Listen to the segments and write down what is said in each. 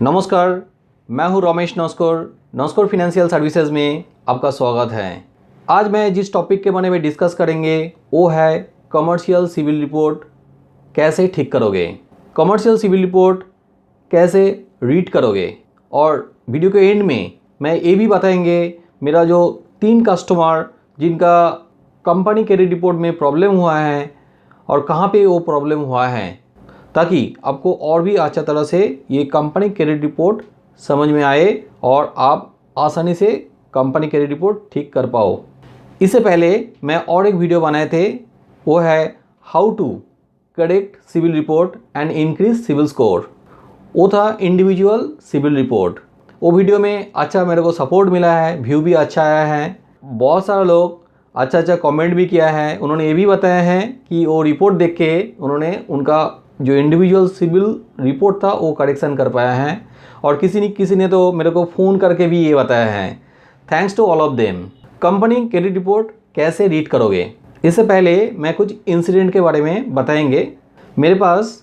नमस्कार, मैं हूं रमेश नस्कोर फाइनेंशियल सर्विसेज में आपका स्वागत है। आज मैं जिस टॉपिक के बारे में डिस्कस करेंगे वो है कमर्शियल सिविल रिपोर्ट कैसे ठीक करोगे, कमर्शियल सिविल रिपोर्ट कैसे रीड करोगे। और वीडियो के एंड में मैं ये भी बताएंगे मेरा जो 3 कस्टमर जिनका कंपनी क्रेडिट रिपोर्ट में प्रॉब्लम हुआ है और कहाँ पे वो प्रॉब्लम हुआ है, ताकि आपको और भी अच्छा तरह से ये कंपनी क्रेडिट रिपोर्ट समझ में आए और आप आसानी से कंपनी क्रेडिट रिपोर्ट ठीक कर पाओ। इससे पहले मैं और एक वीडियो बनाए थे, वो है how to correct CIBIL report and increase CIBIL score. वो था इंडिविजुअल सिविल रिपोर्ट। वो वीडियो में अच्छा मेरे को सपोर्ट मिला है, व्यू भी अच्छा आया है, बहुत सारे लोग अच्छा कमेंट भी किया है। उन्होंने ये भी बताया है कि वो रिपोर्ट देख के उन्होंने उनका जो इंडिविजुअल सिविल रिपोर्ट था वो करेक्शन कर पाया है। और किसी ने तो मेरे को फ़ोन करके भी ये बताया है। Thanks to all of them. Company credit report कैसे रीड करोगे, इससे पहले मैं कुछ इंसिडेंट के बारे में बताएंगे। मेरे पास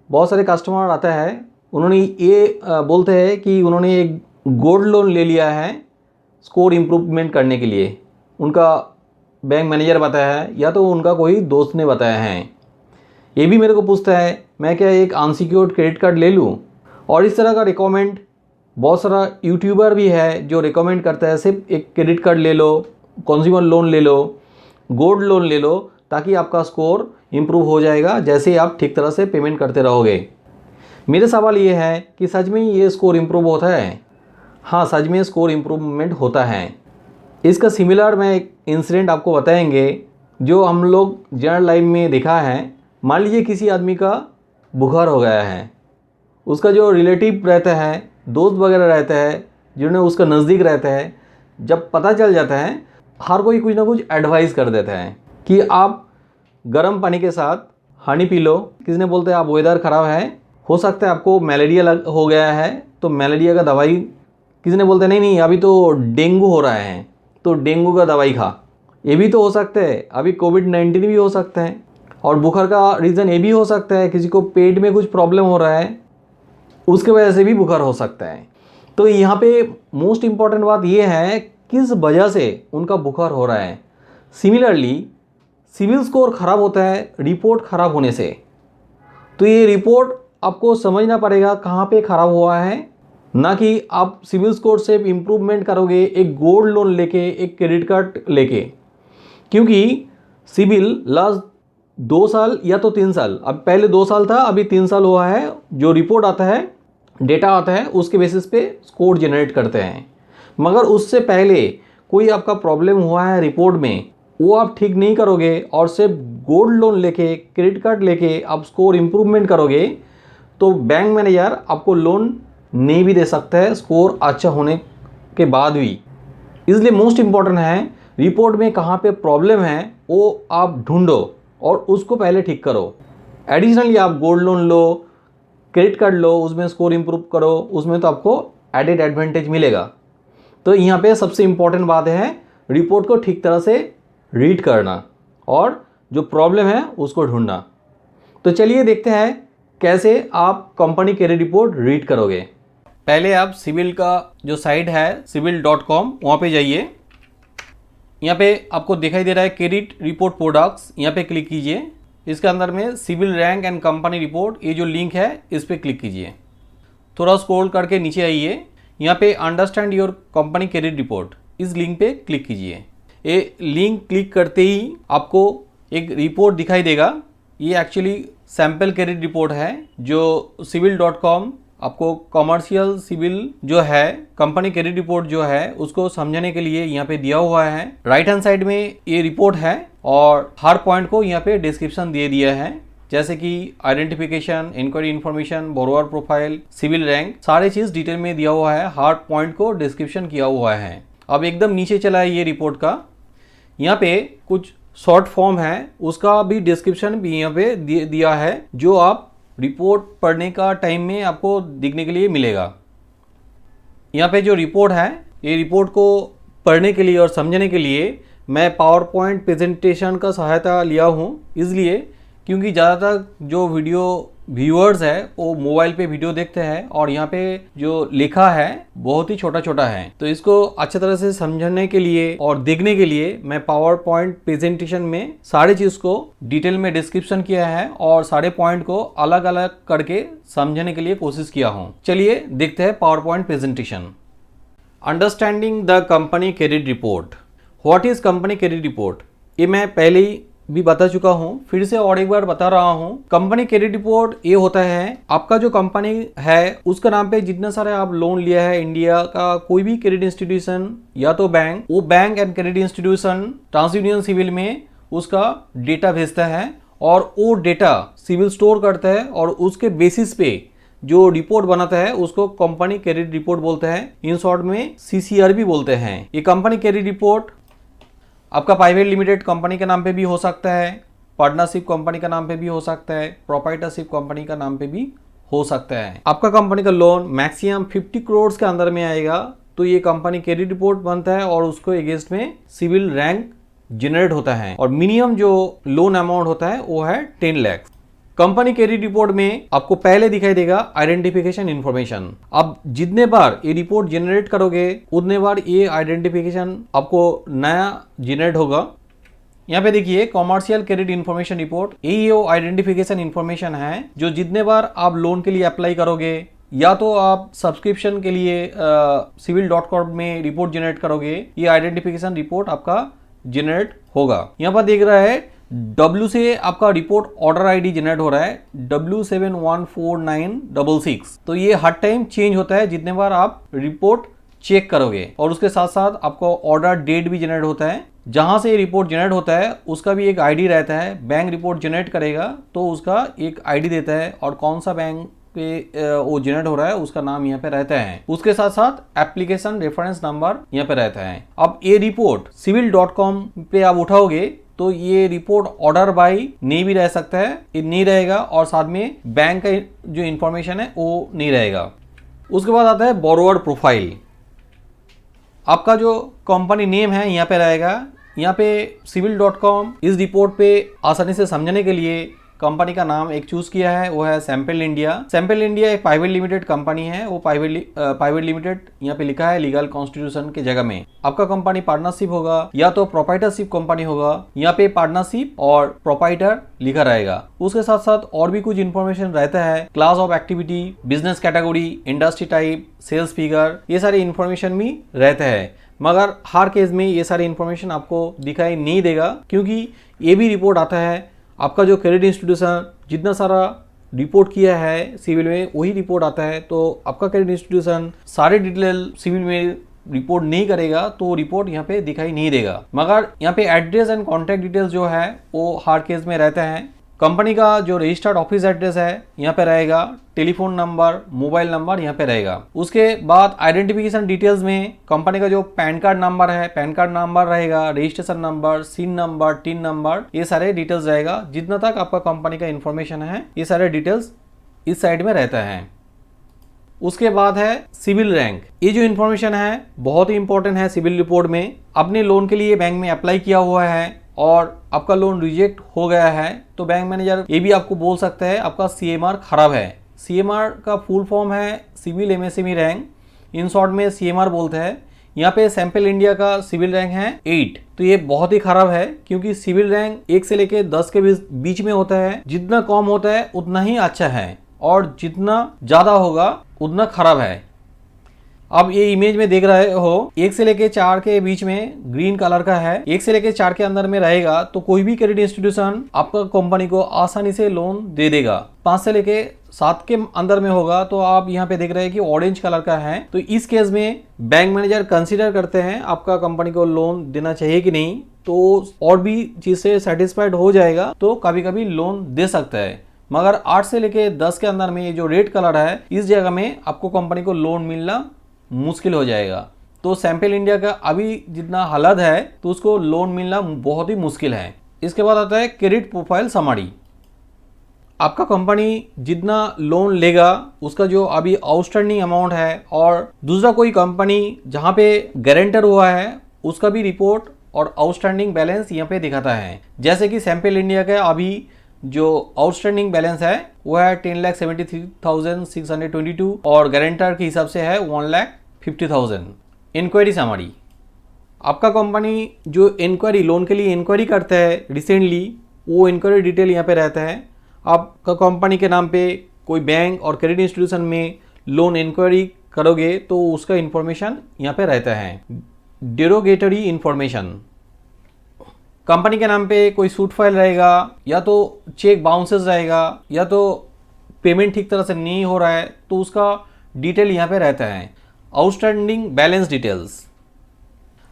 बहुत सारे कस्टमर आता है, उन्होंने ये बोलते हैं कि उन्होंने एक गोल्ड लोन ले लिया है स्कोर इम्प्रूवमेंट करने के लिए। उनका बैंक मैनेजर बताया है या तो उनका कोई दोस्त ने बताया है। ये भी मेरे को पूछता है मैं क्या एक अनसिक्योर्ड क्रेडिट कार्ड ले लूँ। और इस तरह का रिकमेंड बहुत सारा यूट्यूबर भी है जो रिकमेंड करता है सिर्फ एक क्रेडिट कार्ड ले लो, कंज्यूमर लोन ले लो, गोल्ड लोन ले लो, ताकि आपका स्कोर इम्प्रूव हो जाएगा जैसे आप ठीक तरह से पेमेंट करते रहोगे। मेरा सवाल ये है कि सच में ये स्कोर इम्प्रूव होता है? हाँ, सच में स्कोर इम्प्रूवमेंट होता है। इसका सिमिलर मैं एक इंसिडेंट आपको बताएंगे जो हम लोग जनरल लाइफ में देखा है। मान लीजिए किसी आदमी का बुखार हो गया है, उसका जो रिलेटिव रहता है, दोस्त वगैरह रहता है, जिन्हें उसका नज़दीक रहता है, जब पता चल जाता है हर कोई कुछ ना कुछ एडवाइस कर देता है कि आप गर्म पानी के साथ हनी पी लो। किसी ने बोलते हैं आप वेदर ख़राब है, हो सकता है आपको मलेरिया हो गया है तो मलेरिया का दवाई। किसी ने बोलते हैं नहीं अभी तो डेंगू हो रहा है तो डेंगू का दवाई खा। ये भी तो हो सकता है, अभी कोविड-19 भी हो सकता है। और बुखार का रीज़न ये भी हो सकता है किसी को पेट में कुछ प्रॉब्लम हो रहा है, उसके वजह से भी बुखार हो सकता है। तो यहाँ पे मोस्ट इम्पॉर्टेंट बात ये है किस वजह से उनका बुखार हो रहा है। सिमिलरली सिविल स्कोर ख़राब होता है रिपोर्ट ख़राब होने से। तो ये रिपोर्ट आपको समझना पड़ेगा कहाँ पे ख़राब हुआ है, ना कि आप सिविल स्कोर से इम्प्रूवमेंट करोगे एक गोल्ड लोन लेके, एक क्रेडिट कार्ड लेके। क्योंकि सिविल लास्ट 2 साल या तो 3 साल, अब पहले 2 साल था अभी 3 साल हुआ है, जो रिपोर्ट आता है, डेटा आता है, उसके बेसिस पे स्कोर जनरेट करते हैं। मगर उससे पहले कोई आपका प्रॉब्लम हुआ है रिपोर्ट में, वो आप ठीक नहीं करोगे और सिर्फ गोल्ड लोन लेके, क्रेडिट कार्ड लेके आप स्कोर इम्प्रूवमेंट करोगे तो बैंक मैनेजर आपको लोन नहीं भी दे सकता है स्कोर अच्छा होने के बाद भी। इसलिए मोस्ट इम्पॉर्टेंट है रिपोर्ट में कहाँ पे प्रॉब्लम है वो आप ढूंढो और उसको पहले ठीक करो। एडिशनली आप गोल्ड लोन लो, क्रेडिट कार्ड लो, उसमें स्कोर इम्प्रूव करो, उसमें तो आपको एडेड एडवांटेज मिलेगा। तो यहाँ पे सबसे इम्पॉर्टेंट बात है रिपोर्ट को ठीक तरह से रीड करना और जो प्रॉब्लम है उसको ढूंढना। तो चलिए देखते हैं कैसे आप कंपनी क्रेडिट रिपोर्ट रीड करोगे। पहले आप सिविल का जो साइट है civil.com, वहाँ पे जाइए। यहाँ पे आपको दिखाई दे रहा है क्रेडिट रिपोर्ट प्रोडक्ट्स, यहाँ पे क्लिक कीजिए। इसके अंदर में CIBIL rank and company report, ये जो लिंक है इस पर क्लिक कीजिए। थोड़ा स्क्रॉल करके नीचे आइए, यहाँ पे understand your company credit report, इस लिंक पे क्लिक कीजिए। ये लिंक क्लिक करते ही आपको एक रिपोर्ट दिखाई देगा। ये एक्चुअली सैम्पल क्रेडिट रिपोर्ट है जो civil.com आपको कमर्शियल सिविल जो है कंपनी क्रेडिट रिपोर्ट जो है उसको समझने के लिए यहाँ पे दिया हुआ है। राइट हैंड साइड में ये रिपोर्ट है और हर पॉइंट को यहाँ पे डिस्क्रिप्शन दे दिया है, जैसे कि identification, inquiry information, borrower profile, CIBIL rank, सारी चीज़ डिटेल में दिया हुआ है। हर पॉइंट को डिस्क्रिप्शन किया हुआ है। अब एकदम नीचे चला है ये रिपोर्ट का, यहाँ पे कुछ शॉर्ट फॉर्म है, उसका भी डिस्क्रिप्शन भी यहाँ पे दिया है जो आप रिपोर्ट पढ़ने का टाइम में आपको दिखने के लिए मिलेगा। यहाँ पे जो रिपोर्ट है ये रिपोर्ट को पढ़ने के लिए और समझने के लिए मैं पावर पॉइंट प्रेजेंटेशन का सहायता लिया हूँ, इसलिए क्योंकि ज़्यादातर जो वीडियो व्यूअर्स है वो मोबाइल पे वीडियो देखते हैं और यहाँ पे जो लिखा है बहुत ही छोटा छोटा है, तो इसको अच्छी तरह से समझने के लिए और देखने के लिए मैं पावर पॉइंट प्रेजेंटेशन में सारी चीज को डिटेल में डिस्क्रिप्शन किया है और सारे पॉइंट को अलग अलग करके समझने के लिए कोशिश किया हूँ। चलिए देखते हैं power point presentation. Understanding the company credit report. What is company credit report, ये मैं पहले ही भी बता चुका हूं, फिर से और एक बार बता रहा हूं। कंपनी क्रेडिट रिपोर्ट ये होता है आपका जो कंपनी है उसका नाम पे जितना सारे आप लोन लिया है, इंडिया का कोई भी क्रेडिट इंस्टीट्यूशन या तो बैंक, वो bank and credit institution TransUnion CIBIL में उसका डेटा भेजता है और वो डेटा सिविल स्टोर करता है और उसके बेसिस पे जो रिपोर्ट बनाता है उसको कंपनी क्रेडिट रिपोर्ट बोलते हैं, इन शॉर्ट में CCR भी बोलते हैं। ये कंपनी क्रेडिट रिपोर्ट आपका प्राइवेट लिमिटेड कंपनी के नाम पे भी हो सकता है, पार्टनरशिप कंपनी का नाम पे भी हो सकता है, प्रोप्राइटरशिप कंपनी का नाम पे भी हो सकता है। आपका कंपनी का लोन मैक्सिमम 50 करोड़ के अंदर में आएगा तो ये कंपनी क्रेडिट रिपोर्ट बनता है और उसको अगेंस्ट में सिविल रैंक जनरेट होता है और मिनिमम जो लोन अमाउंट होता है वो है 10 लाख। कंपनी क्रेडिट रिपोर्ट में आपको पहले दिखाई देगा आइडेंटिफिकेशन इन्फॉर्मेशन। अब जितने बार ये रिपोर्ट जनरेट करोगे उतने बार ये आइडेंटिफिकेशन आपको नया जनरेट होगा। यहाँ पे देखिए कॉमर्शियल क्रेडिट इन्फॉर्मेशन रिपोर्ट, यही वो आइडेंटिफिकेशन इन्फॉर्मेशन है जो जितने बार आप लोन के लिए अप्लाई करोगे या तो आप सब्सक्रिप्शन के लिए civil.com में रिपोर्ट जनरेट करोगे, ये आइडेंटिफिकेशन रिपोर्ट आपका जनरेट होगा। यहाँ पर देख रहा है W से आपका रिपोर्ट ऑर्डर आईडी जनरेट हो रहा है W714966। तो ये हर टाइम चेंज होता है जितने बार आप रिपोर्ट चेक करोगे और उसके साथ साथ आपको ऑर्डर डेट भी जनरेट होता है। जहां से ये रिपोर्ट जनरेट होता है उसका भी एक आईडी रहता है। बैंक रिपोर्ट जनरेट करेगा तो उसका एक आईडी देता है और कौन सा बैंक पे वो जनरेट हो रहा है उसका नाम यहाँ पे रहता है। उसके साथ साथ एप्लीकेशन रेफरेंस नंबर यहाँ पे रहता है। अब ये रिपोर्ट civil.com पे आप उठाओगे तो ये रिपोर्ट ऑर्डर बाई नहीं भी रह सकता है, ये नहीं रहेगा और साथ में बैंक का जो इंफॉर्मेशन है वो नहीं रहेगा। उसके बाद आता है बोरोवर प्रोफाइल। आपका जो कंपनी नेम है यहाँ पे रहेगा। यहाँ पे civil.com इस रिपोर्ट पे आसानी से समझने के लिए कंपनी का नाम एक चूज किया है, वो है सैंपल इंडिया। सैंपल इंडिया एक प्राइवेट लिमिटेड कंपनी है, वो प्राइवेट लिमिटेड यहाँ पे लिखा है लीगल कॉन्स्टिट्यूशन के जगह में। आपका कंपनी पार्टनरशिप होगा या तो प्रोप्राइटरशिप कंपनी होगा, यहाँ पे पार्टनरशिप और प्रोप्राइटर लिखा रहेगा। उसके साथ साथ और भी कुछ इंफॉर्मेशन रहता है, class of activity, business category, industry type, sales figure, ये सारी इंफॉर्मेशन भी रहता है। मगर हर केस में ये सारी इंफॉर्मेशन आपको दिखाई नहीं देगा क्योंकि ये भी रिपोर्ट आता है आपका जो क्रेडिट इंस्टीट्यूशन जितना सारा रिपोर्ट किया है सिविल में वही रिपोर्ट आता है। तो आपका क्रेडिट इंस्टीट्यूशन सारे डिटेल सिविल में रिपोर्ट नहीं करेगा तो रिपोर्ट यहाँ पे दिखाई नहीं देगा। मगर यहाँ पे एड्रेस एंड कॉन्टैक्ट डिटेल्स जो है वो हर केस में रहता है। कंपनी का जो रजिस्टर्ड ऑफिस एड्रेस है यहाँ पे रहेगा, टेलीफोन नंबर, मोबाइल नंबर यहाँ पे रहेगा। उसके बाद आइडेंटिफिकेशन डिटेल्स में कंपनी का जो पैन कार्ड नंबर है, पैन कार्ड नंबर रहेगा, रजिस्ट्रेशन नंबर, सिन नंबर, टिन नंबर, ये सारे डिटेल्स रहेगा। जितना तक आपका कंपनी का इंफॉर्मेशन है ये सारे डिटेल्स इस साइड में रहता है। उसके बाद है सिविल रैंक। ये जो इन्फॉर्मेशन है बहुत ही इंपॉर्टेंट है सिविल रिपोर्ट में। अपने लोन के लिए बैंक में अप्लाई किया हुआ है और आपका लोन रिजेक्ट हो गया है तो बैंक मैनेजर ये भी आपको बोल सकता है आपका CMR खराब है। CMR का फुल फॉर्म है CIBIL MSME rank, in short में CMR बोलते हैं। यहाँ पे सैंपल इंडिया का सिविल रैंक है 8, तो ये बहुत ही खराब है क्योंकि सिविल रैंक 1 से लेके 10 के बीच में होता है। जितना कम होता है उतना ही अच्छा है और जितना ज्यादा होगा उतना खराब है। अब ये इमेज में देख रहे हो 1 से लेके 4 के बीच में ग्रीन कलर का है, 1 से लेके 4 के अंदर में रहेगा तो कोई भी क्रेडिट इंस्टीट्यूशन आपका कंपनी को आसानी से लोन दे देगा। 5 से लेके 7 के अंदर में होगा तो आप यहाँ पे देख रहे हैं कि ऑरेंज कलर का है, तो इस केस में बैंक मैनेजर कंसिडर करते हैं आपका कंपनी को लोन देना चाहिए कि नहीं, तो और भी चीज से सेटिस्फाइड हो जाएगा तो कभी कभी लोन दे सकता है। मगर 8 से लेके 10 के अंदर में ये जो रेड कलर है इस जगह में आपको कंपनी को लोन मिलना मुश्किल हो जाएगा। तो सैंपल इंडिया का अभी जितना हालत है तो उसको लोन मिलना बहुत ही मुश्किल है। इसके बाद आता है क्रेडिट प्रोफाइल समरी। आपका कंपनी जितना लोन लेगा उसका जो अभी आउटस्टैंडिंग अमाउंट है और दूसरा कोई कंपनी जहां पे गारंटर हुआ है उसका भी रिपोर्ट और आउटस्टैंडिंग बैलेंस यहाँ पे दिखाता है। जैसे कि सैंपल इंडिया का अभी जो आउटस्टैंडिंग बैलेंस है वो है 10,73,622 और गारंटर के हिसाब से है 1,50,000। इंक्वायरी समरी, आपका कंपनी जो इंक्वायरी लोन के लिए इंक्वायरी करता है रिसेंटली, वो इंक्वायरी डिटेल यहाँ पे रहता है। आपका कंपनी के नाम पे कोई बैंक और क्रेडिट इंस्टीट्यूशन में लोन इंक्वायरी करोगे तो उसका इंफॉर्मेशन यहाँ पे रहता है। डेरोगेटरी इंफॉर्मेशन, कंपनी के नाम पे कोई सूट फाइल रहेगा, या तो चेक बाउंसेस रहेगा, या तो पेमेंट ठीक तरह से नहीं हो रहा है, तो उसका डिटेल यहाँ पे रहता है। आउटस्टैंडिंग बैलेंस डिटेल्स,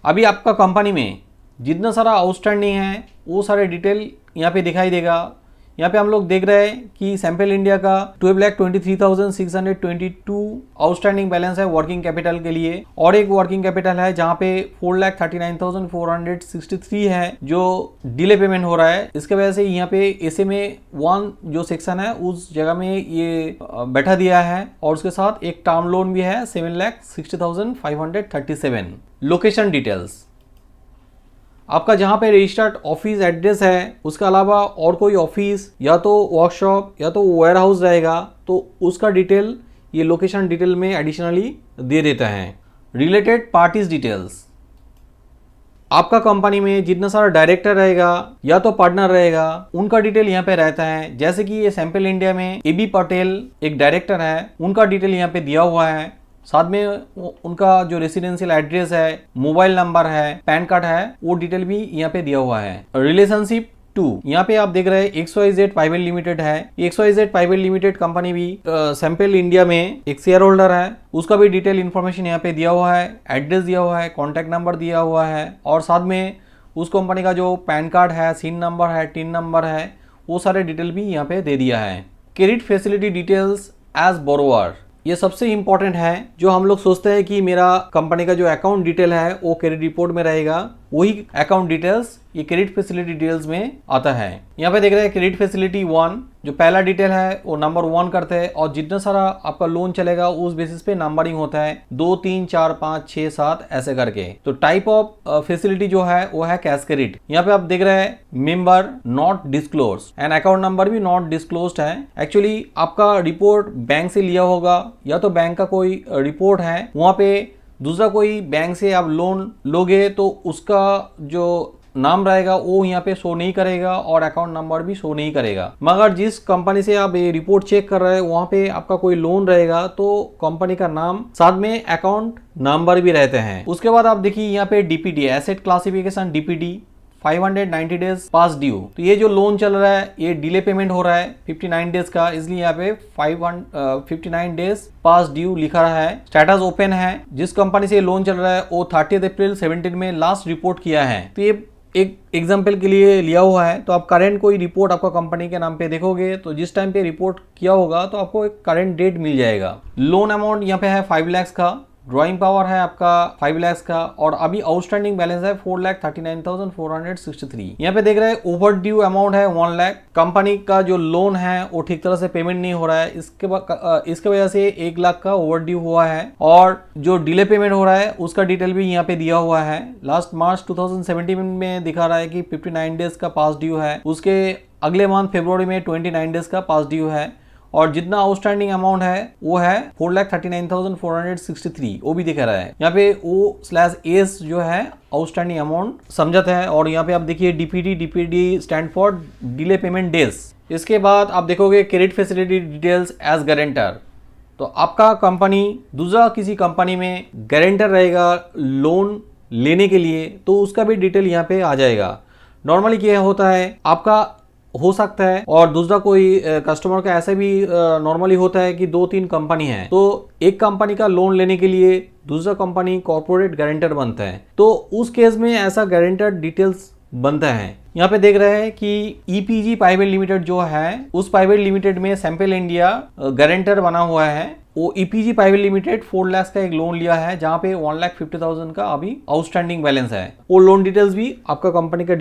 अभी आपका कंपनी में जितना सारा आउटस्टैंडिंग है वो सारे डिटेल यहाँ पे दिखाई देगा। यहाँ पे हम लोग देख रहे हैं कि सैम्पल इंडिया का 12,23,622 आउटस्टैंडिंग बैलेंस है वर्किंग कैपिटल के लिए, और एक वर्किंग कैपिटल है जहाँ पे 4,39,463 है जो डिले पेमेंट हो रहा है। इसके वजह से यहाँ पे SMA 1 जो सेक्शन है उस जगह में ये बैठा दिया है, और उसके साथ एक टर्म लोन भी है 7,60,537। लोकेशन डिटेल्स, आपका जहाँ पे रजिस्टर्ड ऑफिस एड्रेस है उसके अलावा और कोई ऑफिस या तो वर्कशॉप या तो वेयर हाउस रहेगा तो उसका डिटेल ये लोकेशन डिटेल में एडिशनली दे देता है। रिलेटेड पार्टीज डिटेल्स, आपका कंपनी में जितना सारा डायरेक्टर रहेगा या तो पार्टनर रहेगा उनका डिटेल यहाँ पे रहता है। जैसे कि ये सैम्पल इंडिया में AB पटेल एक डायरेक्टर है, उनका डिटेल यहाँ पे दिया हुआ है। साथ में उनका जो रेसिडेंशियल एड्रेस है, मोबाइल नंबर है, पैन कार्ड है, वो डिटेल भी यहाँ पे दिया हुआ है। रिलेशनशिप 2, यहाँ पे आप देख रहे हैं XYZ प्राइवेट लिमिटेड है। XYZ प्राइवेट लिमिटेड कंपनी भी सैम्पल इंडिया में एक शेयर होल्डर है, उसका भी डिटेल इन्फॉर्मेशन यहाँ पे दिया हुआ है, एड्रेस दिया हुआ है, कॉन्टैक्ट नंबर दिया हुआ है, और साथ में उस कंपनी का जो पैन कार्ड है, सिन नंबर है, टिन नंबर है, वो सारे डिटेल भी यहाँ पे दे दिया है। Credit facility details as borrower, ये सबसे इंपॉर्टेंट है। जो हम लोग सोचते हैं कि मेरा कंपनी का जो अकाउंट डिटेल है वो क्रेडिट रिपोर्ट में रहेगा, वही अकाउंट डिटेल्स ये क्रेडिट फैसिलिटी डिटेल्स में आता है। यहाँ पे देख रहे हैं क्रेडिट फैसिलिटी 1, जो पहला डिटेल है वो नंबर 1 करते हैं, और जितना सारा आपका लोन चलेगा उस बेसिस पे नंबरिंग होता है 2, 3, 4, 5, 6, 7 ऐसे करके। तो टाइप ऑफ फैसिलिटी जो है वो है कैश क्रेडिट। यहाँ पे आप देख रहे हैं member not disclose and account number भी नॉट डिस्क्लोज्ड है। एक्चुअली आपका रिपोर्ट बैंक से लिया होगा या तो बैंक का कोई रिपोर्ट है, वहाँ पे दूसरा कोई बैंक से आप लोन लोगे तो उसका जो नाम रहेगा वो यहाँ पे शो नहीं करेगा और अकाउंट नंबर भी शो नहीं करेगा। मगर जिस कंपनी से आप ये रिपोर्ट चेक कर रहे हैं वहाँ पे आपका कोई लोन रहेगा तो कंपनी का नाम साथ में अकाउंट नंबर भी रहते हैं। उसके बाद आप देखिए यहाँ पे DPD asset classification DPD 590 days past due. तो ये जो लोन चल रहा है ये डिले पेमेंट हो रहा है 59 डेज का, इसलिए यहाँ पे 59 डेज पास ड्यू लिखा रहा है। स्टेटस ओपन है। जिस कंपनी से लोन चल रहा है वो 30 अप्रैल 17 में लास्ट रिपोर्ट किया है। तो ये एक एग्जाम्पल के लिए लिया हुआ है। तो आप करंट कोई रिपोर्ट आपका कंपनी के नाम पे देखोगे तो जिस टाइम पे रिपोर्ट किया होगा तो आपको एक करंट डेट मिल जाएगा। लोन अमाउंट यहाँ पे है 5 लाख का, ड्रॉइंग पावर है आपका 5 लाख का, और अभी आउटस्टैंडिंग बैलेंस है 4,39,463। यहाँ पे देख रहे हैं ओवर ड्यू अमाउंट है 1 लाख। कंपनी का जो लोन है वो ठीक तरह से पेमेंट नहीं हो रहा है, इसके वजह से 1 लाख का ओवर ड्यू हुआ है, और जो डिले पेमेंट हो रहा है उसका डिटेल भी यहाँ पे दिया हुआ है। लास्ट मार्च 2017 में दिखा रहा है कि 59 डेज का पास ड्यू है, उसके अगले मंथ फरवरी में 29 डेज का पास ड्यू है, और जितना आउटस्टैंडिंग अमाउंट है वो है 4,39,463, वो भी दिखा रहा है। यहाँ पे O/S जो है आउटस्टैंडिंग अमाउंट समझता है। और यहाँ पे आप देखिए DPD stand for delay payment days. इसके बाद आप देखोगे credit facility details as guarantor. तो आपका कंपनी दूसरा किसी कंपनी में गारंटर रहेगा लोन लेने के लिए तो उसका भी डिटेल यहाँ पे आ जाएगा। नॉर्मली क्या होता है, आपका हो सकता है और दूसरा कोई कस्टमर का ऐसा भी नॉर्मली होता है कि 2-3 कंपनी है, तो एक कंपनी का लोन लेने के लिए दूसरा कंपनी कॉर्पोरेट गारंटर बनता है, तो उस केस में ऐसा गारंटर डिटेल्स बनता है। यहाँ पे देख रहे हैं कि EPG प्राइवेट लिमिटेड जो है उस प्राइवेट लिमिटेड में सैम्पल इंडिया गारंटर बना हुआ है। वो EPG प्राइवेट लिमिटेड 4 लाख का एक लोन लिया है जहाँ पे 1,50,000 का अभी आउटस्टैंडिंग बैलेंस है। वो लोन डिटेल्स भी आपका कंपनी का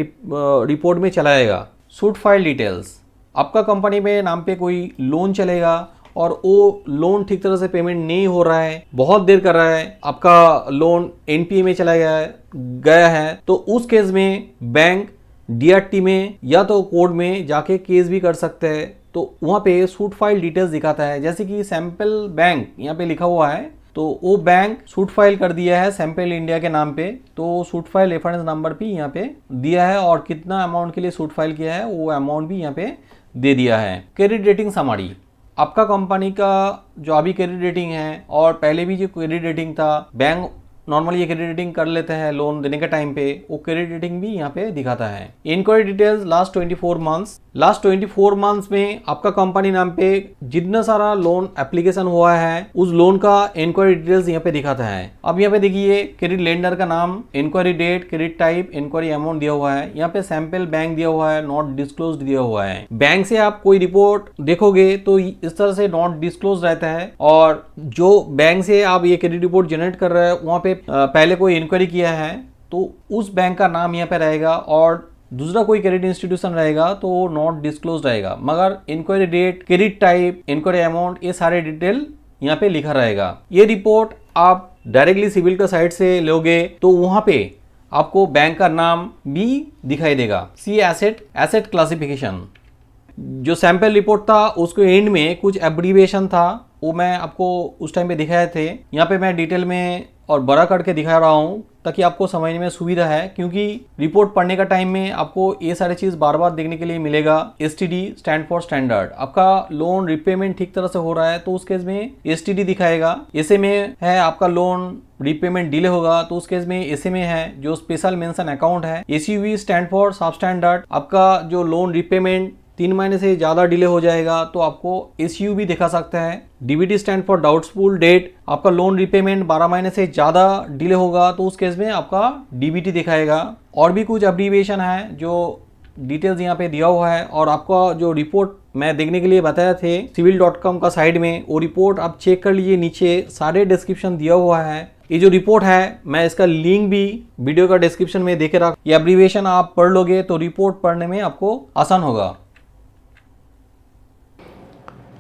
रिपोर्ट में चलाएगा। सूट फाइल डिटेल्स, आपका कंपनी में नाम पे कोई लोन चलेगा और वो लोन ठीक तरह से पेमेंट नहीं हो रहा है, बहुत देर कर रहा है, आपका लोन NPA में चला गया है, तो उस केस में बैंक DRT में या तो कोर्ट में जाके केस भी कर सकते हैं। तो वहाँ पे सूट फाइल डिटेल्स दिखाता है, जैसे कि सैंपल बैंक यहाँ पे लिखा हुआ है, तो वो बैंक सूट फाइल कर दिया है सैंपल इंडिया के नाम पे। तो सूट फाइल रेफरेंस नंबर भी यहाँ पे दिया है और कितना अमाउंट के लिए सूट फाइल किया है वो अमाउंट भी यहाँ पे दे दिया है। क्रेडिट रेटिंग समरी, आपका कंपनी का जो अभी क्रेडिट रेटिंग है और पहले भी जो क्रेडिट रेटिंग था, बैंक नॉर्मली ये क्रेडिट रेटिंग कर लेते हैं लोन देने के टाइम पे, वो क्रेडिट रेटिंग भी यहाँ पे दिखाता है। Inquiry details last 24 months, last 24 months में आपका कंपनी नाम पे जितना सारा लोन एप्लीकेशन हुआ है उस लोन का इंक्वायरी डिटेल्स यहाँ पे दिखाता है। अब यहाँ पे देखिए क्रेडिट लेंडर का नाम, inquiry date, credit type, inquiry amount दिया हुआ है। यहाँ पे सैंपल बैंक दिया हुआ है, नॉट डिस्क्लोज दिया हुआ है। बैंक से आप कोई रिपोर्ट देखोगे तो इस तरह से नॉट डिस्क्लोज रहता है, और जो बैंक से आप ये क्रेडिट रिपोर्ट जनरेट कर रहे हैं वहाँ पे पहले कोई इंक्वायरी किया है तो उस बैंक का नाम यहाँ पे रहेगा, और दूसरा कोई क्रेडिट इंस्टीट्यूशन रहेगा तो नॉट डिस्क्लोज रहेगा। मगर inquiry date, credit type, inquiry amount, ये सारे डिटेल यहाँ पे लिखा रहेगा। ये रिपोर्ट आप डायरेक्टली सिविल का साइट से लोगे तो वहाँ पे आपको बैंक का नाम भी दिखाई देगा। सी एसेट क्लासिफिकेशन, जो सैंपल रिपोर्ट था उसके एंड में कुछ एब्रीविएशन था, वो मैं आपको उस टाइम पे दिखाए थे। यहाँ पे मैं डिटेल में और बड़ा करके दिखा रहा हूँ ताकि आपको समझने में सुविधा है, क्योंकि रिपोर्ट पढ़ने का टाइम में आपको ये सारी चीज़ बार बार देखने के लिए मिलेगा। STD स्टैंड फॉर स्टैंडर्ड, आपका लोन रिपेमेंट ठीक तरह से हो रहा है तो उस केस में STD दिखाएगा। ऐसे में है आपका लोन रिपेमेंट डिले होगा तो उस केस में ऐसे में है जो स्पेशल मेंशन अकाउंट है। SUV स्टैंड फॉर सब स्टैंडर्ड, आपका जो लोन रिपेमेंट 3 महीने से ज़्यादा डिले हो जाएगा तो आपको SU भी दिखा सकता है। DBD stand for doubtful debt, आपका लोन रिपेमेंट 12 महीने से ज़्यादा डिले होगा तो उस केस में आपका DBT दिखाएगा। और भी कुछ एब्रीविएशन है जो डिटेल्स यहाँ पे दिया हुआ है, और आपका जो रिपोर्ट मैं देखने के लिए बताया थे civil.com का साइड में, वो रिपोर्ट आप चेक कर लीजिए, नीचे सारे डिस्क्रिप्शन दिया हुआ है। ये जो रिपोर्ट है मैं इसका लिंक भी वीडियो का डिस्क्रिप्शन में देके रख, ये एब्रीविएशन आप पढ़ लोगे तो रिपोर्ट पढ़ने में आपको आसान होगा।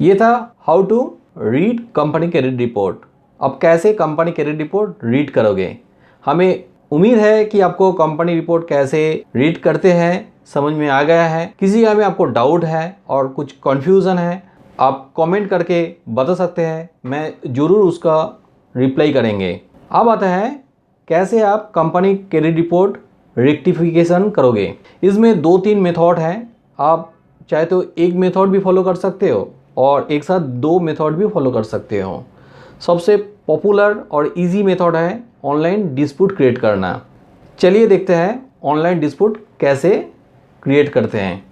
ये था how to read company credit report. अब कैसे कंपनी क्रेडिट रिपोर्ट रीड करोगे, हमें उम्मीद है कि आपको कंपनी रिपोर्ट कैसे रीड करते हैं समझ में आ गया है। किसी का में आपको डाउट है और कुछ कन्फ्यूज़न है, आप कमेंट करके बता सकते हैं, मैं ज़रूर उसका रिप्लाई करेंगे। अब आता है कैसे आप कंपनी क्रेडिट रिपोर्ट रेक्टिफिकेशन करोगे। इसमें 2-3 मेथड हैं, आप चाहे तो एक मेथड भी फॉलो कर सकते हो और एक साथ 2 मेथड भी फॉलो कर सकते हो। सबसे पॉपुलर और इजी मेथड है ऑनलाइन डिस्प्यूट क्रिएट करना। चलिए देखते हैं ऑनलाइन डिस्प्यूट कैसे क्रिएट करते हैं।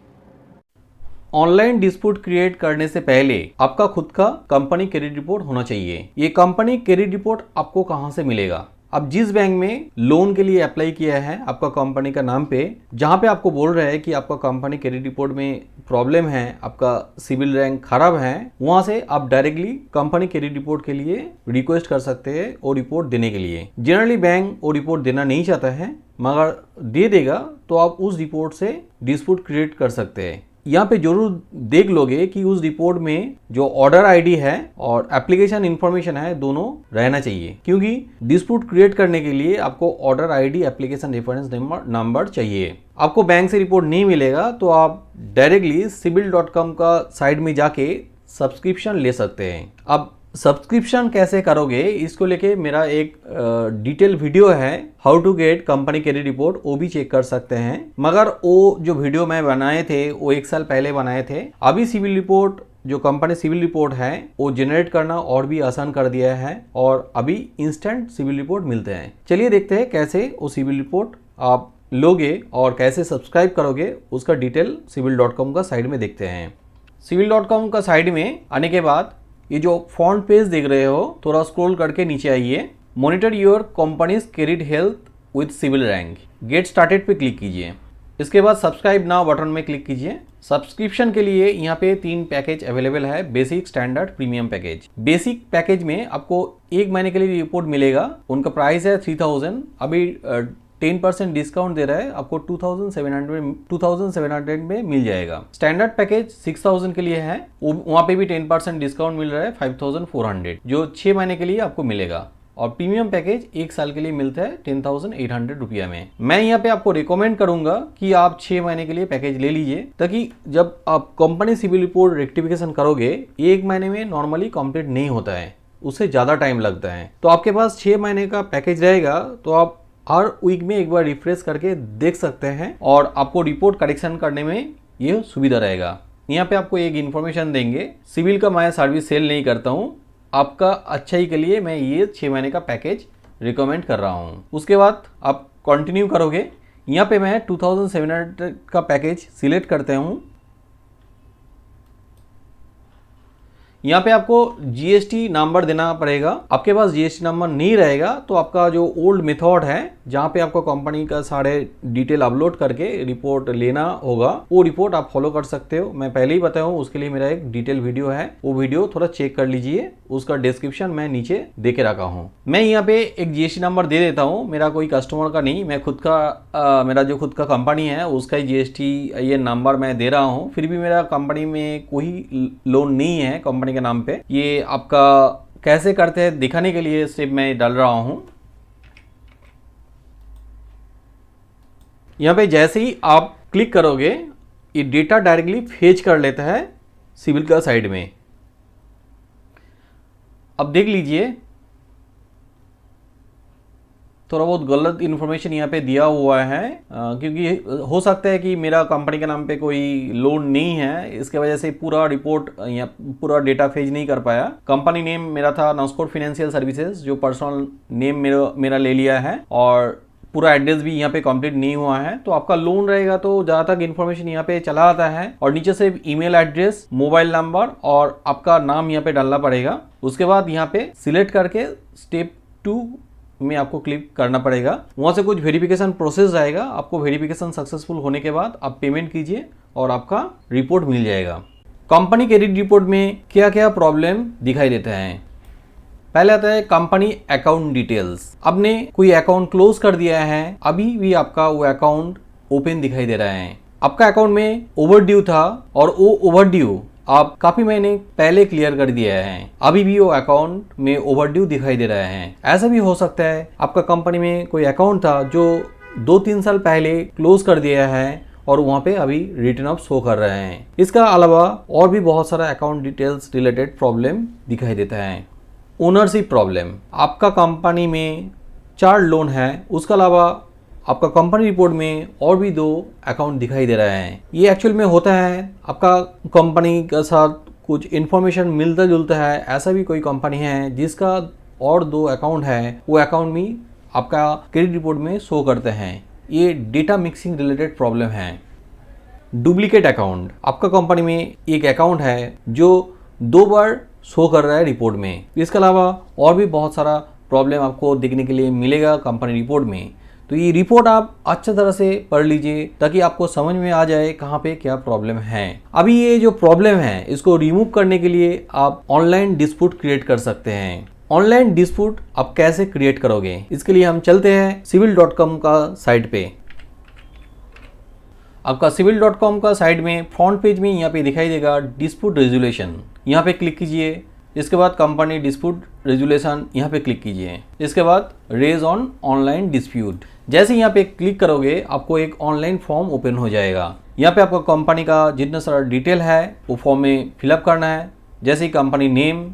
ऑनलाइन डिस्प्यूट क्रिएट करने से पहले आपका खुद का कंपनी क्रेडिट रिपोर्ट होना चाहिए। ये कंपनी क्रेडिट रिपोर्ट आपको कहाँ से मिलेगा? अब जिस बैंक में लोन के लिए अप्लाई किया है आपका कंपनी का नाम पे, जहाँ पे आपको बोल रहे हैं कि आपका कंपनी क्रेडिट रिपोर्ट में प्रॉब्लम है, आपका सिविल रैंक खराब है, वहाँ से आप डायरेक्टली कंपनी क्रेडिट रिपोर्ट के लिए रिक्वेस्ट कर सकते हैं वो रिपोर्ट देने के लिए। जनरली बैंक वो रिपोर्ट देना नहीं चाहता है, मगर दे देगा तो आप उस रिपोर्ट से डिस्प्यूट क्रिएट कर सकते हैं। यहाँ पे जरूर देख लोगे कि उस रिपोर्ट में जो ऑर्डर आईडी है और एप्लीकेशन इंफॉर्मेशन है दोनों रहना चाहिए, क्योंकि डिस्प्यूट क्रिएट करने के लिए आपको order ID, application reference number चाहिए। आपको बैंक से रिपोर्ट नहीं मिलेगा तो आप डायरेक्टली civil.com का साइट में जाके सब्सक्रिप्शन ले सकते हैं। अब सब्सक्रिप्शन कैसे करोगे इसको लेके मेरा एक डिटेल वीडियो है, how to get company credit report, वो भी चेक कर सकते हैं। मगर वो जो वीडियो मैं बनाए थे वो 1 साल पहले बनाए थे। अभी सिविल रिपोर्ट, जो कंपनी सिविल रिपोर्ट है वो जनरेट करना और भी आसान कर दिया है और अभी इंस्टेंट सिविल रिपोर्ट मिलते हैं। चलिए देखते हैं कैसे वो सिविल रिपोर्ट आप लोगे और कैसे सब्सक्राइब करोगे, उसका डिटेल civil.com का साइड में देखते हैं। civil.com का साइड में आने के बाद ये जो फ्रंट पेज देख रहे हो, थोड़ा स्क्रॉल करके नीचे आइए। Monitor your company's credit health with CIBIL rank, get started पे क्लिक कीजिए। इसके बाद सब्सक्राइब नाउ बटन में क्लिक कीजिए। सब्सक्रिप्शन के लिए यहाँ पे 3 पैकेज अवेलेबल है, basic, standard, premium package. Basic package में आपको 1 महीने के लिए रिपोर्ट मिलेगा, उनका प्राइस है 3000। अभी 10% डिस्काउंट दे रहा है, आपको 2700 में मिल जाएगा। स्टैंडर्ड पैकेज 6000 के लिए है, वहाँ पे भी 10% डिस्काउंट मिल रहा है, 5400, जो 6 महीने के लिए आपको मिलेगा। और प्रीमियम पैकेज 1 साल के लिए मिलता है 10,800 रुपया में। मैं यहाँ पे आपको रिकमेंड करूंगा कि आप 6 महीने के लिए पैकेज ले लीजिए, ताकि जब आप कंपनी सिविल रिपोर्ट रेक्टिफिकेशन करोगे 1 महीने में नॉर्मली कंप्लीट नहीं होता है, उससे ज़्यादा टाइम लगता है। तो आपके पास 6 महीने का पैकेज रहेगा तो आप हर वीक में एक बार रिफ्रेश करके देख सकते हैं और आपको रिपोर्ट करेक्शन करने में ये सुविधा रहेगा। यहाँ पे आपको एक इन्फॉर्मेशन देंगे, सिविल का मैं सर्विस सेल नहीं करता हूँ, आपका अच्छाई के लिए मैं ये 6 महीने का पैकेज रिकमेंड कर रहा हूँ। उसके बाद आप कंटिन्यू करोगे, यहाँ पे मैं 2700 का पैकेज सिलेक्ट करते हूँ। यहाँ पे आपको जीएसटी नंबर देना पड़ेगा। आपके पास जीएसटी नंबर नहीं रहेगा तो आपका जो ओल्ड मेथड है जहाँ पे आपको कंपनी का सारे डिटेल अपलोड करके रिपोर्ट लेना होगा, वो रिपोर्ट आप फॉलो कर सकते हो। मैं पहले ही बताया हूँ, उसके लिए मेरा एक डिटेल वीडियो है, वो वीडियो थोड़ा चेक कर लीजिए, उसका डिस्क्रिप्शन मैं नीचे दे के रखा हूँ। मैं यहाँ पे एक जीएसटी नंबर दे देता हूँ, मेरा कोई कस्टमर का नहीं, मैं खुद का मेरा जो खुद का कंपनी है उसका ही जीएसटी ये नंबर मैं दे रहा हूँ। फिर भी मेरा कंपनी में कोई लोन नहीं है कंपनी के नाम पे। ये आपका कैसे करते हैं दिखाने के लिए स्टेप मैं डाल रहा हूँ। यहाँ पे जैसे ही आप क्लिक करोगे ये डेटा डायरेक्टली फेच कर लेता है सिविल का साइड में। अब देख लीजिए थोड़ा बहुत गलत इन्फॉर्मेशन यहाँ पे दिया हुआ है, क्योंकि हो सकता है कि मेरा कंपनी के नाम पे कोई लोन नहीं है, इसके वजह से पूरा रिपोर्ट या पूरा डेटा फेच नहीं कर पाया। कंपनी नेम मेरा था नॉस्कोर फाइनेंशियल सर्विसेज, जो पर्सनल नेम मेरा ले लिया है, और पूरा एड्रेस भी यहाँ पे कंप्लीट नहीं हुआ है। तो आपका लोन रहेगा तो जहाँ तक इन्फॉर्मेशन यहाँ पे चला आता है, और नीचे से ईमेल एड्रेस, मोबाइल नंबर और आपका नाम यहाँ पे डालना पड़ेगा। उसके बाद यहाँ पे सिलेक्ट करके स्टेप 2 में आपको क्लिक करना पड़ेगा। वहाँ से कुछ वेरिफिकेशन प्रोसेस आएगा, आपको वेरिफिकेशन सक्सेसफुल होने के बाद आप पेमेंट कीजिए और आपका रिपोर्ट मिल जाएगा। कंपनी क्रेडिट रिपोर्ट में क्या क्या प्रॉब्लम दिखाई देता है। पहले आता है कंपनी अकाउंट डिटेल्स। आपने कोई अकाउंट क्लोज कर दिया है, अभी भी आपका वो अकाउंट ओपन दिखाई दे रहा है। आपका अकाउंट में ओवरड्यू था और वो ओवरड्यू आप काफी महीने पहले क्लियर कर दिया है, अभी भी वो अकाउंट में ओवरड्यू दिखाई दे रहा है। ऐसा भी हो सकता है आपका कंपनी में कोई अकाउंट था जो 2-3 साल पहले क्लोज कर दिया है और वहाँ पे अभी रिटर्न ऑफ शो कर रहे हैं। इसका अलावा और भी बहुत सारा अकाउंट डिटेल्स रिलेटेड प्रॉब्लम दिखाई देता है। ओनरशिप प्रॉब्लम, आपका कंपनी में 4 लोन है, उसके अलावा आपका कंपनी रिपोर्ट में और भी 2 अकाउंट दिखाई दे रहे हैं। ये एक्चुअल में होता है आपका कंपनी के साथ कुछ इन्फॉर्मेशन मिलता जुलता है, ऐसा भी कोई कंपनी है जिसका और 2 अकाउंट है, वो अकाउंट भी आपका क्रेडिट रिपोर्ट में शो करते हैं। ये डेटा मिक्सिंग रिलेटेड प्रॉब्लम है। डुप्लीकेट अकाउंट, आपका कंपनी में एक अकाउंट है जो 2 बार शो कर रहा है रिपोर्ट में। इसके अलावा और भी बहुत सारा प्रॉब्लम आपको देखने के लिए मिलेगा कंपनी रिपोर्ट में। तो ये रिपोर्ट आप अच्छी तरह से पढ़ लीजिए ताकि आपको समझ में आ जाए कहाँ पे क्या प्रॉब्लम है। अभी ये जो प्रॉब्लम है इसको रिमूव करने के लिए आप ऑनलाइन डिस्प्यूट क्रिएट कर सकते हैं। ऑनलाइन डिस्प्यूट आप कैसे क्रिएट करोगे, इसके लिए हम चलते हैं civil.com का साइट पे। आपका civil.com का साइट में फ्रंट पेज में यहाँ पे दिखाई देगा डिस्प्यूट रेजोल्यूशन, यहाँ पे क्लिक कीजिए। इसके बाद कंपनी डिस्प्यूट रेजोल्यूशन यहाँ पे क्लिक कीजिए। इसके बाद रेज ऑन ऑनलाइन डिस्प्यूट, जैसे यहाँ पे क्लिक करोगे आपको एक ऑनलाइन फॉर्म ओपन हो जाएगा। यहाँ पे आपको कंपनी का जितना सारा डिटेल है वो फॉर्म में फिलअप करना है। जैसे ही कंपनी नेम,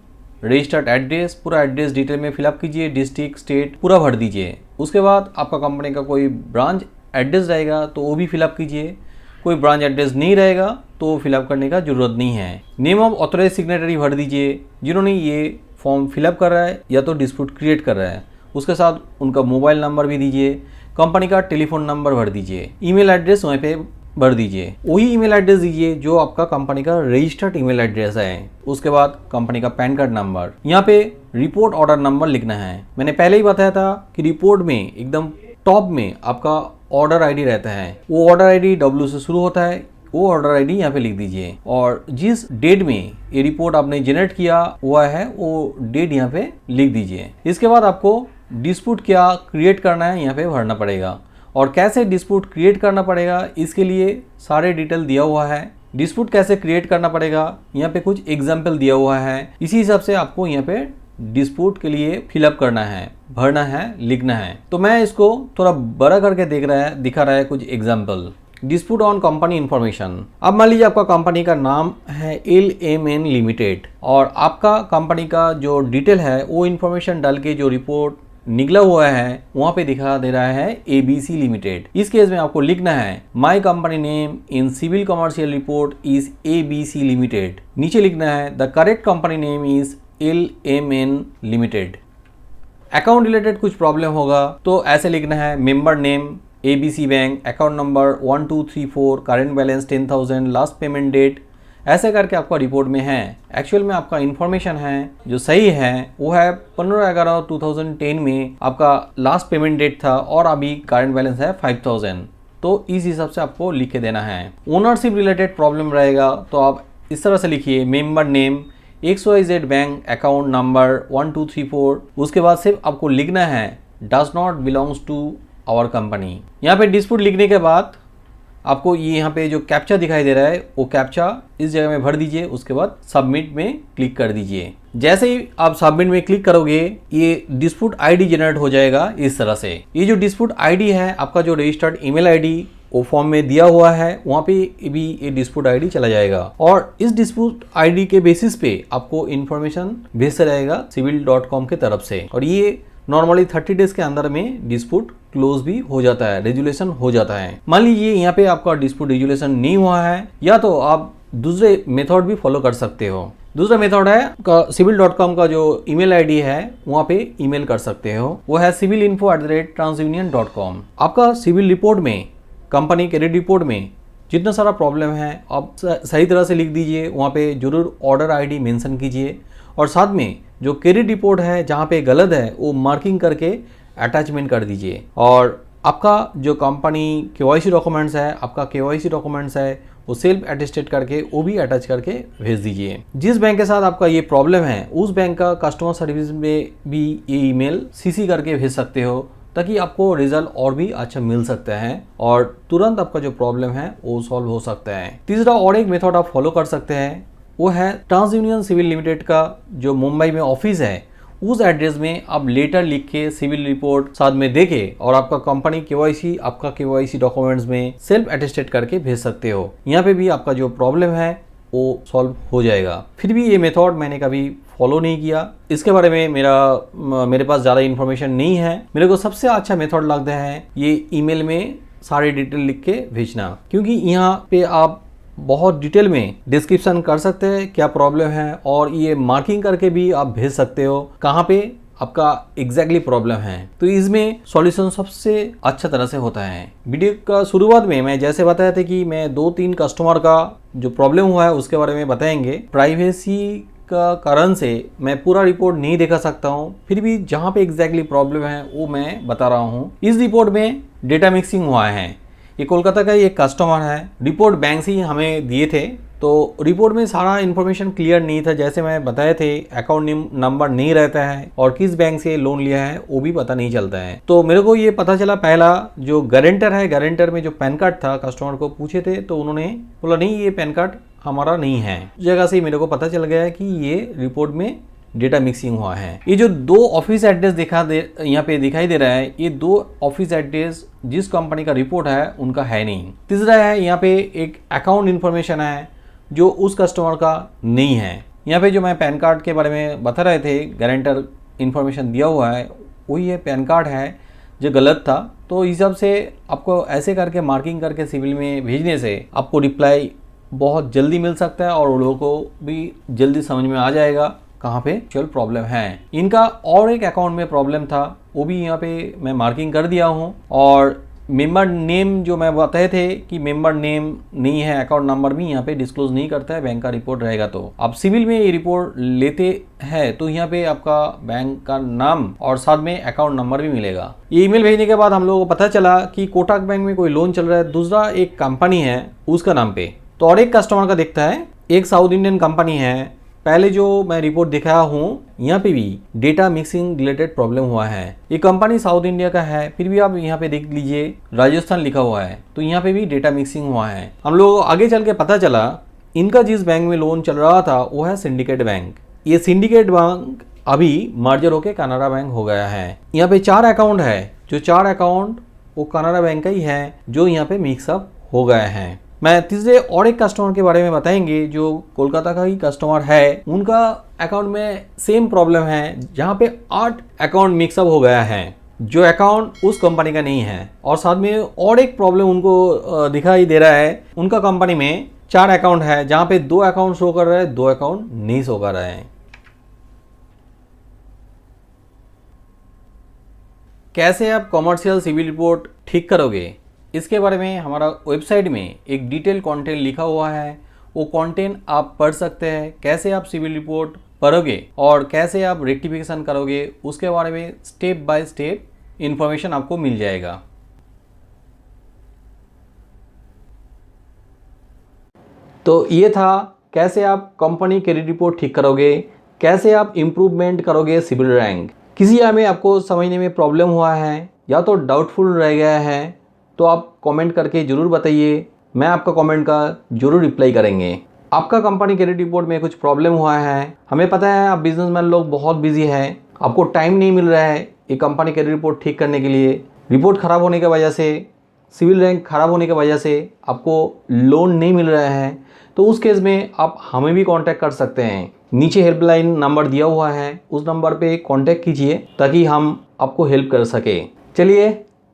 रजिस्टर्ड एड्रेस, पूरा एड्रेस डिटेल में फिलअप कीजिए, डिस्ट्रिक्ट, स्टेट पूरा भर दीजिए। उसके बाद आपका कंपनी का कोई ब्रांच एड्रेस रहेगा तो वो भी फिलअप कीजिए। कोई ब्रांच एड्रेस नहीं रहेगा तो फिलअप करने का जरूरत नहीं है। नेम ऑफ ऑथराइज सिग्नेटरी भर दीजिए जिन्होंने ये फॉर्म फिलअप कर रहा है या तो डिस्प्यूट क्रिएट कर रहा है। उसके साथ उनका मोबाइल नंबर भी दीजिए, कंपनी का टेलीफोन नंबर भर दीजिए, ईमेल एड्रेस वहीं पे भर दीजिए। वही ईमेल एड्रेस दीजिए जो आपका कंपनी का रजिस्टर्ड ईमेल एड्रेस है। उसके बाद कंपनी का पैन कार्ड नंबर, यहाँ पे रिपोर्ट ऑर्डर नंबर लिखना है। मैंने पहले ही बताया था कि रिपोर्ट में एकदम टॉप में आपका ऑर्डर आईडी रहता है, वो ऑर्डर आईडी W से शुरू होता है, वो ऑर्डर आईडी यहाँ पे लिख दीजिए। और जिस डेट में ये रिपोर्ट आपने जनरेट किया हुआ है वो डेट यहाँ पे लिख दीजिए। इसके बाद आपको डिस्प्यूट क्या क्रिएट करना है यहाँ पे भरना पड़ेगा, और कैसे डिस्प्यूट क्रिएट करना पड़ेगा इसके लिए सारे डिटेल दिया हुआ है। डिस्प्यूट कैसे क्रिएट करना पड़ेगा यहाँ पे कुछ एग्जाम्पल दिया हुआ है, इसी हिसाब से आपको यहाँ पे डिस्प्यूट के लिए फिलअप करना है। भरना है, लिखना है। तो मैं इसको थोड़ा बड़ा करके दिखा रहा है कुछ example. Dispute on company information. अब मान लीजिए आपका कंपनी का नाम है LMN लिमिटेड और आपका कंपनी का जो डिटेल है वो इन्फॉर्मेशन डाल के जो रिपोर्ट निकला हुआ है वहां पे दिखा दे रहा है ABC लिमिटेड। इस केस में आपको लिखना है my company name in CIBIL commercial report is ABC limited. नीचे लिखना है the correct company name is LMN limited. Account related कुछ प्रॉब्लम होगा तो ऐसे लिखना है member name ABC bank, account number 1234, current balance 10,000, last payment date, ऐसे करके आपका रिपोर्ट में है। एक्चुअल में आपका इन्फॉर्मेशन है जो सही है वो है 15/11/2010 में आपका लास्ट पेमेंट डेट था और अभी करेंट बैलेंस है 5,000। तो इस हिसाब से आपको लिख के देना है। ओनरशिप रिलेटेड प्रॉब्लम रहेगा तो आप इस तरह से लिखिए member name XYZ bank, account number 1234, उसके बाद सिर्फ आपको लिखना है does not belongs to our company. यहाँ पे डिस्प्यूट लिखने के बाद आपको ये यहाँ पे जो कैप्चा दिखाई दे रहा है वो कैप्चा इस जगह में भर दीजिए, उसके बाद सबमिट में क्लिक कर दीजिए। जैसे ही आप सबमिट में क्लिक करोगे ये डिस्प्यूट आईडी जनरेट हो जाएगा इस तरह से। ये जो डिस्प्यूट आईडी है आपका जो रजिस्टर्ड ईमेल आईडी वो फॉर्म में दिया हुआ है वहाँ पे भी ये डिस्प्यूट आईडी चला जाएगा और इस डिस्प्यूट आईडी के बेसिस पे आपको इन्फॉर्मेशन भेजता रहेगा civil.com के तरफ से और ये नॉर्मली 30 डेज के अंदर में डिस्प्यूट क्लोज भी हो जाता है, रेजुलेशन हो जाता है। मान लीजिए यहाँ पे आपका डिस्प्यूट रेजुलेशन नहीं हुआ है या तो आप दूसरे मेथड भी फॉलो कर सकते हो। दूसरा मेथड है civil.com का जो ईमेल आईडी है वहाँ पे ईमेल कर सकते हो, वो है civilinfo@transunion.com। आपका सिविल रिपोर्ट में, कंपनी क्रेडिट रिपोर्ट में जितना सारा प्रॉब्लम है आप सही तरह से लिख दीजिए, वहाँ पे जरूर ऑर्डर आईडी मेंशन कीजिए और साथ में जो क्रेडिट रिपोर्ट है जहाँ पे गलत है वो मार्किंग करके अटैचमेंट कर दीजिए और आपका जो कंपनी KYC डॉक्यूमेंट्स है, आपका KYC डॉक्यूमेंट्स है वो सेल्फ अटेस्टेड करके वो भी अटैच करके भेज दीजिए। जिस बैंक के साथ आपका ये प्रॉब्लम है उस बैंक का कस्टमर सर्विस में भी ये ईमेल CC करके भेज सकते हो ताकि आपको रिजल्ट और भी अच्छा मिल सकता है और तुरंत आपका जो प्रॉब्लम है वो सॉल्व हो सकता है। तीसरा और एक मेथड आप फॉलो कर सकते हैं वो है ट्रांस यूनियन सिविल लिमिटेड का जो मुंबई में ऑफिस है उस एड्रेस में आप लेटर लिख के सिविल रिपोर्ट साथ में देके और आपका कंपनी KYC आपका KYC डॉक्यूमेंट्स में सेल्फ अटेस्टेड करके भेज सकते हो। यहाँ पे भी आपका जो प्रॉब्लम है वो सॉल्व हो जाएगा। फिर भी ये मेथड मैंने कभी फॉलो नहीं किया, इसके बारे में मेरे पास ज़्यादा इन्फॉर्मेशन नहीं है। मेरे को सबसे अच्छा मेथड लगता है ये ईमेल में सारी डिटेल लिख के भेजना, क्योंकि यहाँ पे आप बहुत डिटेल में डिस्क्रिप्शन कर सकते हैं क्या प्रॉब्लम है और ये मार्किंग करके भी आप भेज सकते हो कहाँ पे आपका एग्जैक्टली प्रॉब्लम है। तो इसमें सॉल्यूशन सबसे अच्छा तरह से होता है। वीडियो का शुरुआत में मैं जैसे बताया था कि मैं 2-3 कस्टमर का जो प्रॉब्लम हुआ है उसके बारे में बताएंगे। प्राइवेसी का कारण से मैं पूरा रिपोर्ट नहीं दिखा सकता हूँ, फिर भी जहाँ पे एग्जैक्टली प्रॉब्लम है वो मैं बता रहा हूँ। इस रिपोर्ट में डेटा मिक्सिंग हुआ है। ये कोलकाता का एक कस्टमर है, रिपोर्ट बैंक से ही हमें दिए थे तो रिपोर्ट में सारा इन्फॉर्मेशन क्लियर नहीं था। जैसे मैं बताए थे अकाउंट नंबर नहीं रहता है और किस बैंक से लोन लिया है वो भी पता नहीं चलता है। तो मेरे को ये पता चला, पहला जो गारंटर है, गारंटर में जो पैन कार्ड था कस्टमर को पूछे थे तो उन्होंने बोला नहीं ये पैन कार्ड हमारा नहीं है। उस जगह से मेरे को पता चल गया कि ये रिपोर्ट में डेटा मिक्सिंग हुआ है। ये जो 2 ऑफिस एड्रेस यहाँ पे दिखाई दे रहा है, ये 2 ऑफिस एड्रेस जिस कंपनी का रिपोर्ट है उनका है नहीं। तीसरा है यहाँ पे एक अकाउंट इन्फॉर्मेशन है जो उस कस्टमर का नहीं है। यहाँ पे जो मैं पैन कार्ड के बारे में बता रहे थे, गारंटर इन्फॉर्मेशन दिया हुआ है वही है पैन कार्ड है जो गलत था। तो इस हिसाब से आपको ऐसे करके मार्किंग करके सिविल में भेजने से आपको रिप्लाई बहुत जल्दी मिल सकता है और लोगों को भी जल्दी समझ में आ जाएगा कहाँ पे एक्चुअल प्रॉब्लम है। इनका और एक अकाउंट में प्रॉब्लम था वो भी यहाँ पे मैं मार्किंग कर दिया हूँ और मेंबर नेम जो मैं बताए थे कि मेंबर नेम नहीं है, अकाउंट नंबर भी यहाँ पे डिस्क्लोज नहीं करता है बैंक का रिपोर्ट रहेगा। तो आप सिविल में ये रिपोर्ट लेते हैं तो यहाँ पे आपका बैंक का नाम और साथ में अकाउंट नंबर भी मिलेगा। ये ईमेल भेजने के बाद हम लोगों को पता चला कि कोटक बैंक में कोई लोन चल रहा है, दूसरा एक कंपनी है उसका नाम पे। तो और एक कस्टमर का दिखता है, एक साउथ इंडियन कंपनी है। पहले जो मैं रिपोर्ट दिखाया हूँ यहाँ पे भी डेटा मिक्सिंग रिलेटेड प्रॉब्लम हुआ है। ये कंपनी साउथ इंडिया का है, फिर भी आप यहाँ पे देख लीजिए राजस्थान लिखा हुआ है तो यहाँ पे भी डेटा मिक्सिंग हुआ है। हम लोग आगे चल के पता चला इनका जिस बैंक में लोन चल रहा था वो है सिंडिकेट बैंक। ये सिंडिकेट बैंक अभी मर्जर होके कनाडा बैंक हो गया है। यहाँ पे 4 अकाउंट है, जो 4 अकाउंट वो कनाडा बैंक का ही है जो यहाँ पे मिक्सअप हो गए हैं। मैं तीसरे और एक कस्टमर के बारे में बताएंगे जो कोलकाता का ही कस्टमर है। उनका अकाउंट में सेम प्रॉब्लम है, जहाँ पे 8 अकाउंट मिक्सअप हो गया है जो अकाउंट उस कंपनी का नहीं है। और साथ में और एक प्रॉब्लम उनको दिखाई दे रहा है, उनका कंपनी में 4 अकाउंट है जहाँ पे 2 अकाउंट शो कर रहे हैं, 2 अकाउंट नहीं शो कर रहे हैं। कैसे आप कॉमर्शियल सिविल रिपोर्ट ठीक करोगे, इसके बारे में हमारा वेबसाइट में एक डिटेल कंटेंट लिखा हुआ है। वो कंटेंट आप पढ़ सकते हैं। कैसे आप सिविल रिपोर्ट पढ़ोगे और कैसे आप रेक्टिफिकेशन करोगे, उसके बारे में स्टेप बाय स्टेप इंफॉर्मेशन आपको मिल जाएगा। तो ये था कैसे आप कंपनी क्रेडिट रिपोर्ट ठीक करोगे, कैसे आप इम्प्रूवमेंट करोगे सिविल रैंक। किसी में आपको समझने में प्रॉब्लम हुआ है या तो डाउटफुल रह गया है तो आप कमेंट करके ज़रूर बताइए, मैं आपका कमेंट का ज़रूर रिप्लाई करेंगे। आपका कंपनी क्रेडिट रिपोर्ट में कुछ प्रॉब्लम हुआ है, हमें पता है आप बिजनेसमैन लोग बहुत बिजी हैं, आपको टाइम नहीं मिल रहा है ये कंपनी क्रेडिट रिपोर्ट ठीक करने के लिए। रिपोर्ट ख़राब होने की वजह से, सिविल रैंक ख़राब होने की वजह से आपको लोन नहीं मिल रहा है, तो उस केस में आप हमें भी कांटेक्ट कर सकते हैं। नीचे हेल्पलाइन नंबर दिया हुआ है, उस नंबर पे कांटेक्ट कीजिए ताकि हम आपको हेल्प कर सके। चलिए,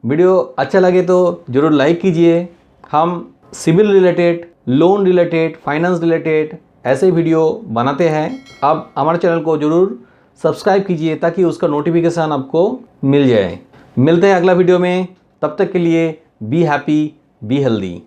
वीडियो अच्छा लगे तो ज़रूर लाइक कीजिए। हम CIBIL related, loan related, finance related ऐसे वीडियो बनाते हैं। आप हमारे चैनल को ज़रूर सब्सक्राइब कीजिए ताकि उसका नोटिफिकेशन आपको मिल जाए। मिलते हैं अगला वीडियो में, तब तक के लिए बी हैप्पी, बी हेल्दी।